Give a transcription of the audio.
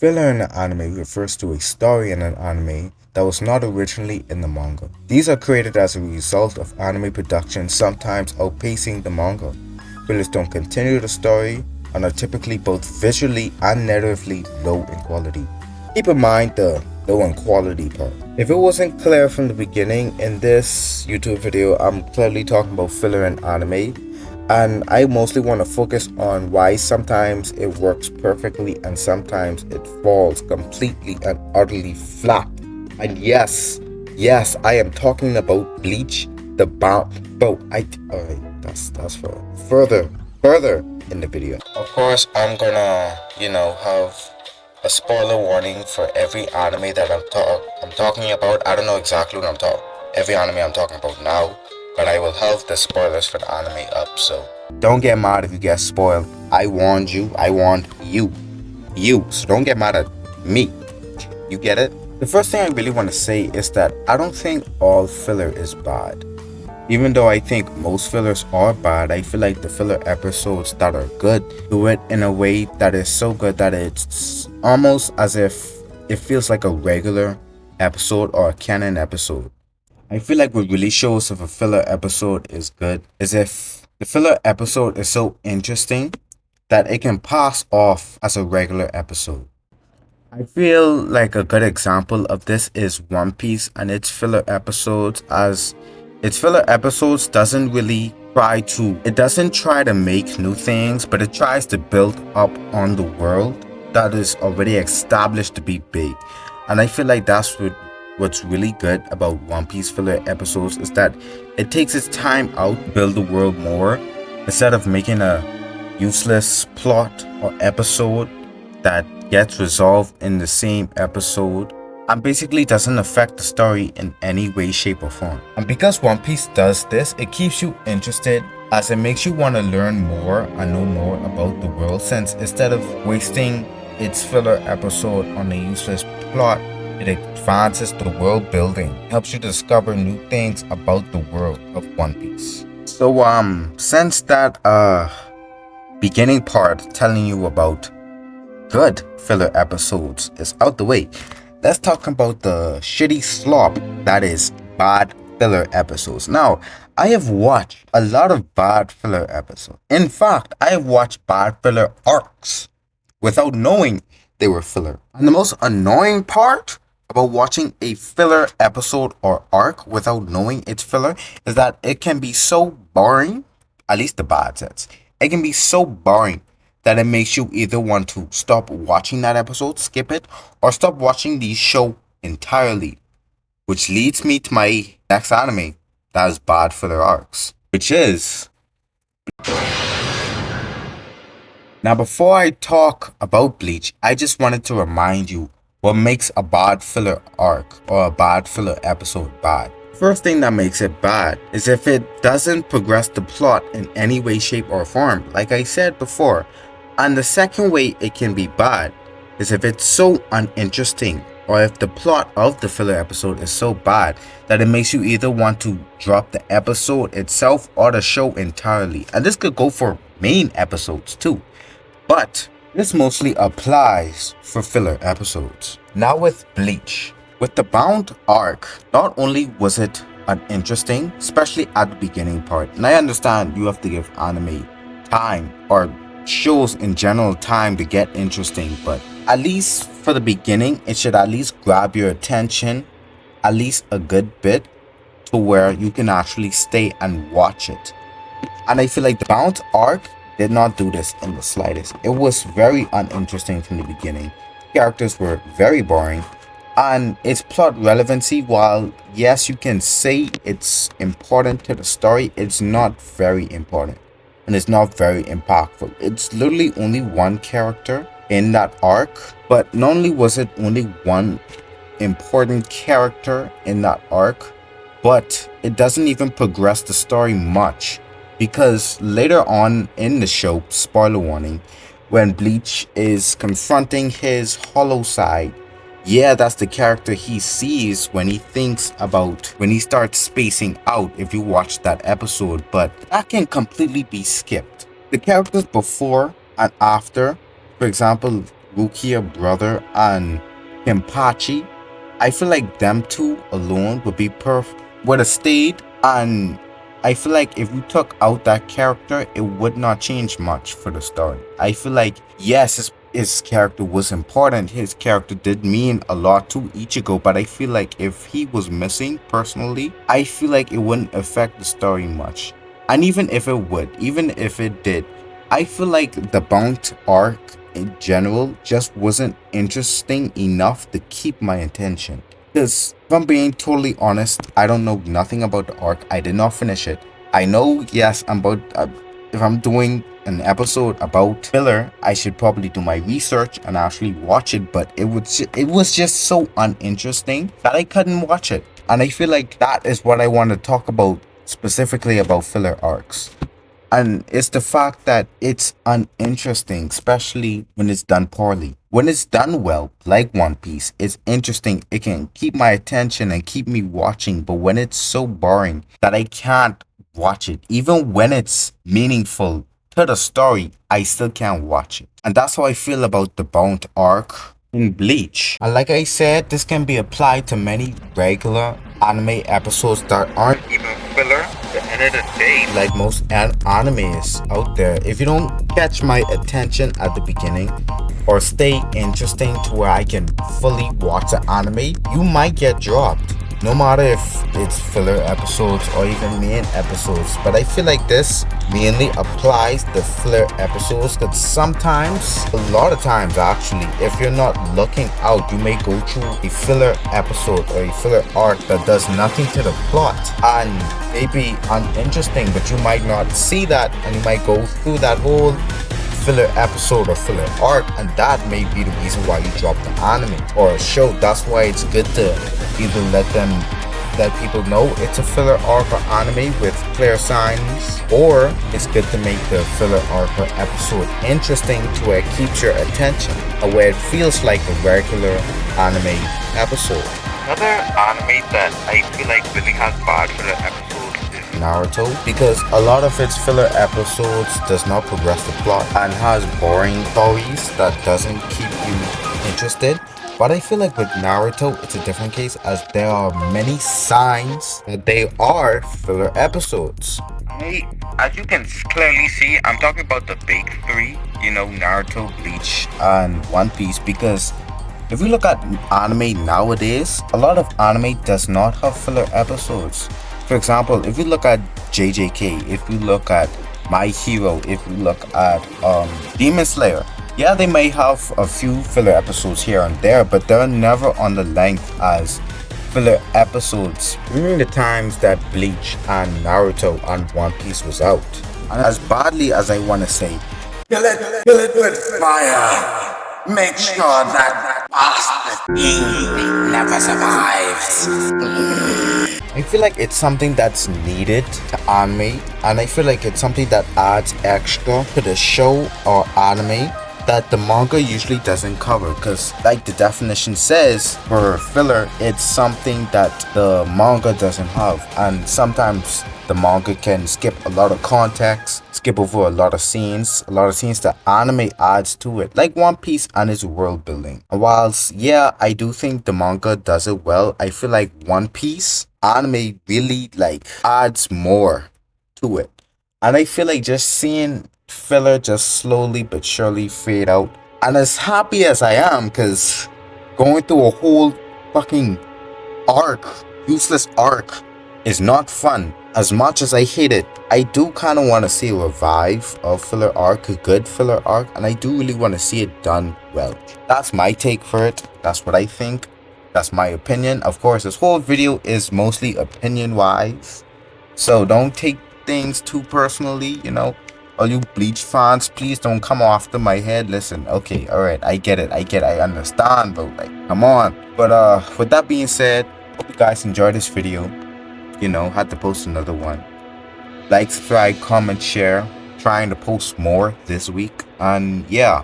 Filler in an anime refers to a story in an anime that was not originally in the manga. These are created as a result of anime production sometimes outpacing the manga. Fillers don't continue the story and are typically both visually and narratively low in quality. Keep in mind the low in quality part. If it wasn't clear from the beginning, in this YouTube video I'm clearly talking about filler in anime, and I mostly want to focus on why sometimes it works perfectly and sometimes it falls completely and utterly flat. And yes, I am talking about Bleach, the bomb. Bro, alright, that's for further in the video. Of course, I'm gonna, have a spoiler warning for every anime that I'm talking about. I don't know exactly what I'm talking. Every anime I'm talking about now, but I will have the spoilers for the anime up. So don't get mad if you get spoiled. I warned you. I warned you. So don't get mad at me. You get it? The first thing I really want to say is that I don't think all filler is bad. Even though I think most fillers are bad, I feel like the filler episodes that are good do it in a way that is so good that it's almost as if it feels like a regular episode or a canon episode. I feel like what really shows if a filler episode is good is if the filler episode is so interesting that it can pass off as a regular episode. I feel like a good example of this is One Piece and its filler episodes, as its filler episodes it doesn't try to make new things, but it tries to build up on the world that is already established to be big. And I feel like what's really good about One Piece filler episodes is that it takes its time out to build the world more instead of making a useless plot or episode that gets resolved in the same episode and basically doesn't affect the story in any way, shape, or form. And because One Piece does this, it keeps you interested as it makes you want to learn more and know more about the world, since instead of wasting its filler episode on a useless plot, it advances the world building, helps you discover new things about the world of One Piece. So since that beginning part telling you about good filler episodes is out the way, let's talk about the shitty slop that is bad filler episodes. Now, I have watched a lot of bad filler episodes. In fact, I have watched bad filler arcs without knowing they were filler. And the most annoying part about watching a filler episode or arc without knowing it's filler is that it can be so boring, at least the bad sets. It can be so boring that it makes you either want to stop watching that episode, skip it, or stop watching the show entirely. Which leads me to my next anime that is bad filler arcs, which is... Now, before I talk about Bleach, I just wanted to remind you what makes a bad filler arc or a bad filler episode bad. First thing that makes it bad is if it doesn't progress the plot in any way, shape, or form, like I said before. And the second way it can be bad is if it's so uninteresting, or if the plot of the filler episode is so bad that it makes you either want to drop the episode itself or the show entirely. And this could go for main episodes too, but this mostly applies for filler episodes. Now with Bleach, with the Bound arc, not only was it uninteresting, especially at the beginning part, and I understand you have to give anime time, or shows in general time, to get interesting, but at least for the beginning it should at least grab your attention at least a good bit to where you can actually stay and watch it. And I feel like the Bound arc did not do this in the slightest. It was very uninteresting from the beginning. Characters were very boring, and its plot relevancy, while yes you can say it's important to the story, it's not very important. And it's not very impactful. It's literally only one character in that arc, but not only was it only one important character in that arc, but it doesn't even progress the story much, because later on in the show, spoiler warning, when Bleach is confronting his hollow side, yeah, that's the character he sees when he starts spacing out, if you watch that episode, but that can completely be skipped. The characters before and after, for example, Rukia brother and Kimpachi. I feel like them two alone would be perfect. Would have stayed, and I feel like if you took out that character, it would not change much for the story. I feel like yes, his character was important. His character did mean a lot to Ichigo, but I feel like if he was missing personally, I feel like it wouldn't affect the story much. And even if it would, even if it did, I feel like the Bount arc in general just wasn't interesting enough to keep my attention. Because if I'm being totally honest, I don't know nothing about the arc. I did not finish it. I know, yes, I'm about. If I'm doing an episode about filler, I should probably do my research and actually watch it. But it was just so uninteresting that I couldn't watch it. And I feel like that is what I want to talk about specifically about filler arcs. And it's the fact that it's uninteresting, especially when it's done poorly. When it's done well, like One Piece, it's interesting. It can keep my attention and keep me watching. But when it's so boring that I can't watch it, even when it's meaningful to the story, I still can't watch it. And that's how I feel about the Bount arc in Bleach. And like I said, this can be applied to many regular anime episodes that aren't even filler. At the end of the day, like most animes out there, if you don't catch my attention at the beginning or stay interesting to where I can fully watch the anime, you might get dropped. No matter if it's filler episodes or even main episodes. But I feel like this mainly applies to filler episodes because sometimes, a lot of times actually, if you're not looking out, you may go through a filler episode or a filler arc that does nothing to the plot and may be uninteresting, but you might not see that and you might go through that whole filler episode or filler arc, and that may be the reason why you drop the anime or a show. That's why it's good to either let people know it's a filler arc or anime with clear signs, or it's good to make the filler arc or episode interesting to where it keeps your attention or where it feels like a regular anime episode. Another anime that I feel like really has bad filler episodes Naruto, because a lot of its filler episodes does not progress the plot and has boring stories that doesn't keep you interested. But I feel like with Naruto, it's a different case as there are many signs that they are filler episodes. Hey, as you can clearly see, I'm talking about the big three, Naruto, Bleach, and One Piece, because if you look at anime nowadays, a lot of anime does not have filler episodes. For example, if you look at JJK, if you look at My Hero, if you look at Demon Slayer, yeah, they may have a few filler episodes here and there, but they're never on the length as filler episodes during the times that Bleach and Naruto and One Piece was out. And as badly as I want to say, kill it with fire. Make sure that bastard never survives. I feel like it's something that's needed to anime, and I feel like it's something that adds extra to the show or anime that the manga usually doesn't cover, because like the definition says, for filler, it's something that the manga doesn't have, and sometimes the manga can skip a lot of context, skip over a lot of scenes that anime adds to it, like One Piece and its world building. And whilst, yeah, I do think the manga does it well, I feel like One Piece anime really adds more to it. And I feel like just seeing filler just slowly but surely fade out. And as happy as I am, because going through a whole fucking arc, useless arc, is not fun. As much as I hate it, I do kind of want to see a revive of filler arc, a good filler arc, and I do really want to see it done well. That's my take for it. That's what I think. That's my opinion. Of course, this whole video is mostly opinion-wise, so don't take things too personally, All you Bleach fans, please don't come after my head. Listen, okay, alright, I get it, I understand, but come on. But with that being said, hope you guys enjoyed this video. Had to post another one. Like, subscribe, comment, share. Trying to post more this week. And yeah,